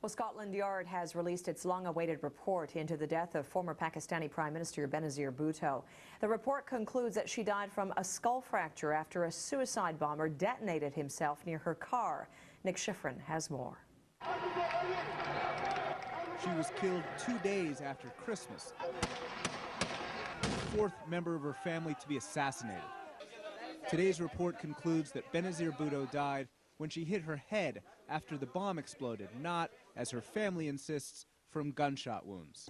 Well, Scotland Yard has released its long-awaited report into the death of former Pakistani Prime Minister Benazir Bhutto. The report concludes that she died from a skull fracture after a suicide bomber detonated himself near her car. Nick Schifrin has more. She was killed 2 days after Christmas, the fourth member of her family to be assassinated. Today's report concludes that Benazir Bhutto died when she hit her head after the bomb exploded, not, as her family insists, from gunshot wounds.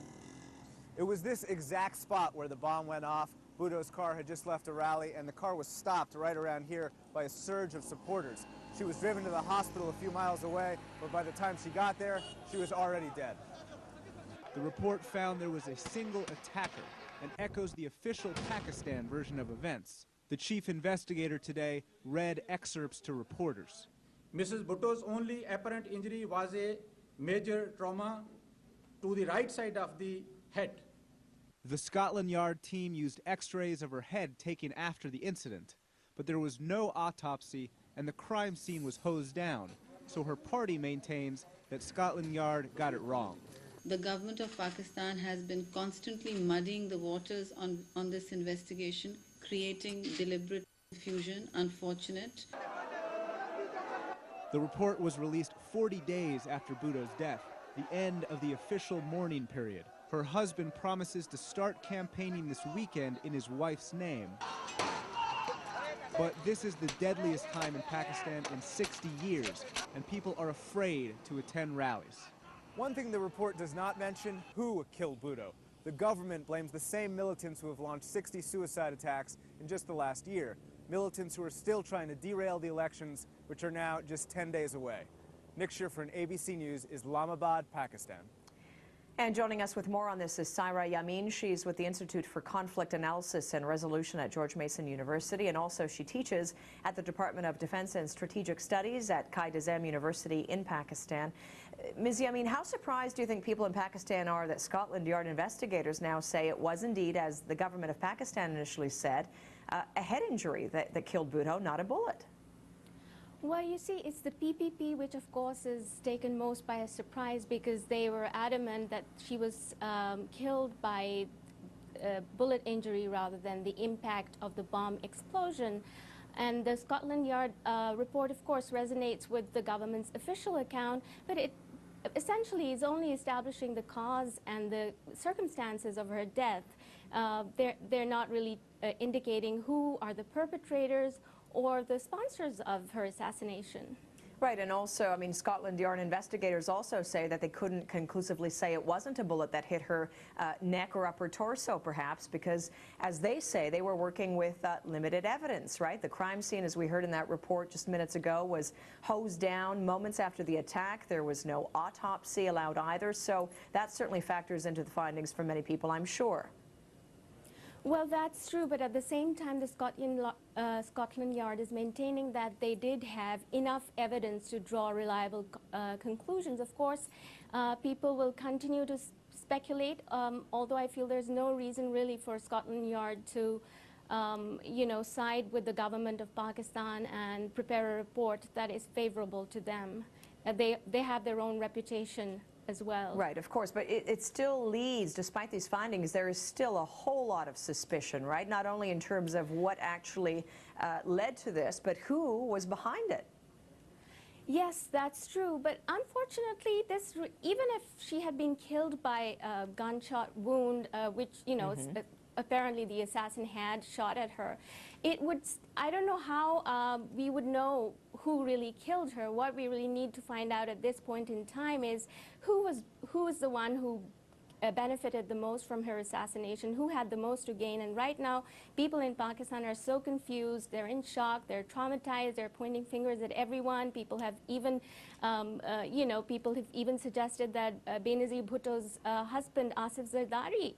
It was this exact spot where the bomb went off. Bhutto's car had just left a rally, and the car was stopped right around here by a surge of supporters. She was driven to the hospital a few miles away, but by the time she got there, she was already dead. The report found there was a single attacker and echoes the official Pakistan version of events. The chief investigator today read excerpts to reporters. Mrs. Bhutto's only apparent injury was a major trauma to the right side of the head. The Scotland Yard team used x-rays of her head taken after the incident, but there was no autopsy and the crime scene was hosed down, so her party maintains that Scotland Yard got it wrong. The government of Pakistan has been constantly muddying the waters on this investigation, creating deliberate confusion. Unfortunate. The report was released 40 days after Bhutto's death, the end of the official mourning period. Her husband promises to start campaigning this weekend in his wife's name. But this is the deadliest time in Pakistan in 60 years, and people are afraid to attend rallies. One thing the report does not mention: who killed Bhutto. The government blames the same militants who have launched 60 suicide attacks in just the last year. Militants who are still trying to derail the elections, which are now just 10 days away. Nick Schifrin, ABC News, Islamabad, Pakistan. And joining us with more on this is Saira Yamin. She's with the Institute for Conflict Analysis and Resolution at George Mason University, and also she teaches at the Department of Defense and Strategic Studies at Qaid-e-Azam University in Pakistan. Ms. Yamin, how surprised do you think people in Pakistan are that Scotland Yard investigators now say it was indeed, as the government of Pakistan initially said, a head injury that killed Bhutto, not a bullet? Well, you see, it's the PPP which, of course, is taken most by a surprise, because they were adamant that she was killed by bullet injury rather than the impact of the bomb explosion. And the Scotland Yard report, of course, resonates with the government's official account, but it essentially is only establishing the cause and the circumstances of her death. They're not really indicating who are the perpetrators or the sponsors of her assassination. Right, and also, I mean, Scotland Yard investigators also say that they couldn't conclusively say it wasn't a bullet that hit her neck or upper torso, perhaps, because, as they say, they were working with limited evidence, right? The crime scene, as we heard in that report just minutes ago, was hosed down moments after the attack. There was no autopsy allowed either, so that certainly factors into the findings for many people, I'm sure. Well, that's true, but at the same time, the Scotland Yard is maintaining that they did have enough evidence to draw reliable conclusions. Of course, people will continue to speculate, although I feel there's no reason really for Scotland Yard to side with the government of Pakistan and prepare a report that is favorable to them. They have their own reputation as well. Right, of course, but it still leads, despite these findings, there is still a whole lot of suspicion, right? Not only in terms of what actually led to this, but who was behind it. Yes, that's true, but unfortunately, even if she had been killed by a gunshot wound, which, apparently the assassin had shot at her, I don't know how we would know who really killed her. What we really need to find out at this point in time is who was the one who benefited the most from her assassination, who had the most to gain. And right now, people in Pakistan are so confused, they're in shock, they're traumatized, they're pointing fingers at everyone. People have even, people have even suggested that Benazir Bhutto's husband, Asif Zardari,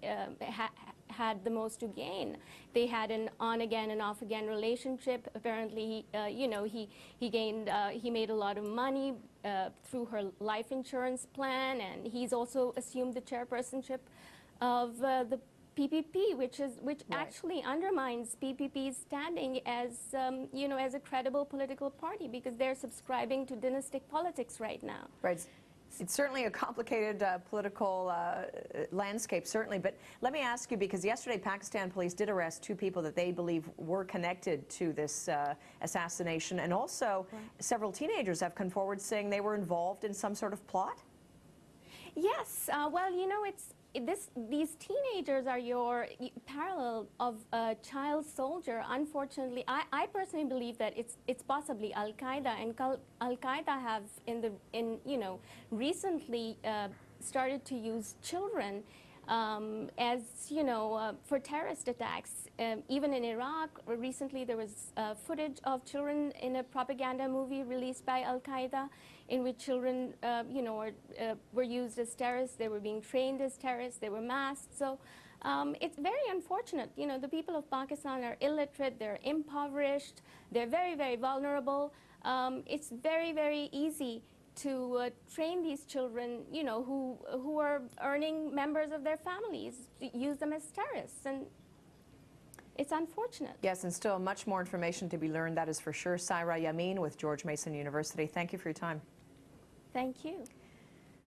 had the most to gain. They had an on-again and off-again relationship. Apparently, he made a lot of money through her life insurance plan, and he's also assumed the chairpersonship of the PPP, which actually undermines PPP's standing as as a credible political party, because they're subscribing to dynastic politics right now. Right. It's certainly a complicated political landscape, certainly. But let me ask you, because yesterday Pakistan police did arrest 2 people that they believe were connected to this assassination, and also several teenagers have come forward saying they were involved in some sort of plot? Yes, well, you know, these teenagers are your parallel of a child soldier. Unfortunately, I personally believe that it's possibly Al-Qaeda, and Al-Qaeda have recently started to use children as for terrorist attacks. Even in Iraq, recently there was footage of children in a propaganda movie released by Al-Qaeda, in which children, were used as terrorists. They were being trained as terrorists. They were masked. So it's very unfortunate. You know, the people of Pakistan are illiterate. They're impoverished. They're very, very vulnerable. It's very, very easy to train these children, who are earning members of their families, to use them as terrorists. And it's unfortunate. Yes, and still much more information to be learned, that is for sure. Saira Yamin with George Mason University, thank you for your time. Thank you.